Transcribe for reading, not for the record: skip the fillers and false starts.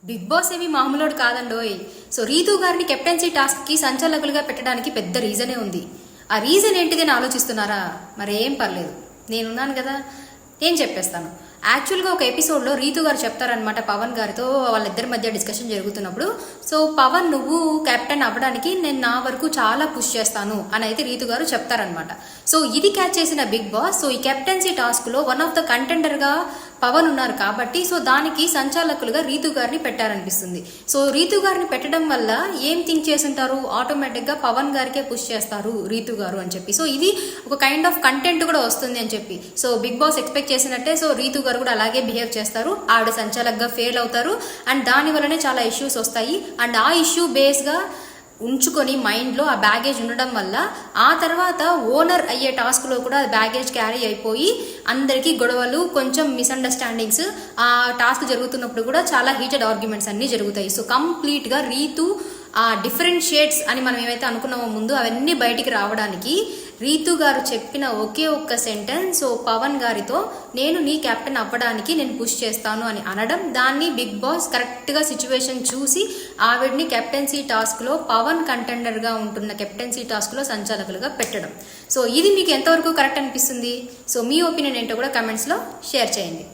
Big boss ఏమి మామూలోడు కాదండోయ్. So Ritu గారిని captaincy టాస్క్కి సంచాలకులుగా పెట్టడానికి పెద్ద రీజనే ఉంది. ఆ రీజన్ ఏంటిది అని ఆలోచిస్తున్నారా? మరేం పర్లేదు, నేనున్నాను కదా, నేను చెప్పేస్తాను. యాక్చువల్గా ఒక ఎపిసోడ్లో రీతూ గారు చెప్తారనమాట పవన్ గారితో, వాళ్ళిద్దరి మధ్య డిస్కషన్ జరుగుతున్నప్పుడు. సో పవన్, నువ్వు కెప్టెన్ అవ్వడానికి నేను నా వరకు చాలా పుష్ చేస్తాను అని అయితే రీతూ గారు చెప్తారనమాట. సో ఇది క్యాచ్ చేసిన బిగ్ బాస్, సో ఈ కెప్టెన్సీ టాస్క్లో వన్ ఆఫ్ ద కంటెండర్గా పవన్ ఉన్నారు కాబట్టి సో దానికి సంచాలకులుగా రీతూ గారిని పెట్టారనిపిస్తుంది. సో రీతూ గారిని పెట్టడం వల్ల ఏం థింక్ చేస్తుంటారు, ఆటోమేటిక్గా పవన్ గారికే పుష్ చేస్తారు రీతూ గారు అని చెప్పి. సో ఇది ఒక కైండ్ ఆఫ్ కంటెంట్ కూడా వస్తుంది అని చెప్పి సో బిగ్ బాస్ ఎక్స్పెక్ట్ చేసినట్టే సో రీతూ గారు కూడా అలాగే బిహేవ్ చేస్తారు. ఆవిడ సంచాలకుగా ఫెయిల్ అవుతారు అండ్ దాని వల్లనే చాలా ఇష్యూస్ వస్తాయి. అండ్ ఆ ఇష్యూ బేస్గా ఉంచుకొని మైండ్లో ఆ బ్యాగేజ్ ఉండడం వల్ల ఆ తర్వాత ఓనర్ అయ్యే టాస్క్లో కూడా బ్యాగేజ్ క్యారీ అయిపోయి అందరికీ గొడవలు, కొంచెం మిస్అండర్స్టాండింగ్స్, ఆ టాస్క్ జరుగుతున్నప్పుడు కూడా చాలా హీటెడ్ ఆర్గ్యుమెంట్స్ అన్నీ జరుగుతాయి. సో కంప్లీట్గా రీతు ఆ డిఫరెంట్ షేడ్స్ అని మనం ఏమైతే అనుకున్నామో ముందు, అవన్నీ బయటికి రావడానికి రీతు గారు చెప్పిన ఒకే ఒక్క సెంటెన్స్, సో పవన్ గారితో నేను నీ కెప్టెన్ అవ్వడానికి నేను పుష్ చేస్తాను అని అనడం, దాన్ని బిగ్ బాస్ కరెక్ట్గా సిచ్యువేషన్ చూసి ఆవిడ్ని కెప్టెన్సీ టాస్క్లో పవన్ కంటెండర్గా ఉంటున్న కెప్టెన్సీ టాస్క్లో సంచాలకులుగా పెట్టడం. సో ఇది మీకు ఎంతవరకు కరెక్ట్ అనిపిస్తుంది? సో మీ ఒపీనియన్ ఏంటో కూడా కమెంట్స్లో షేర్ చేయండి.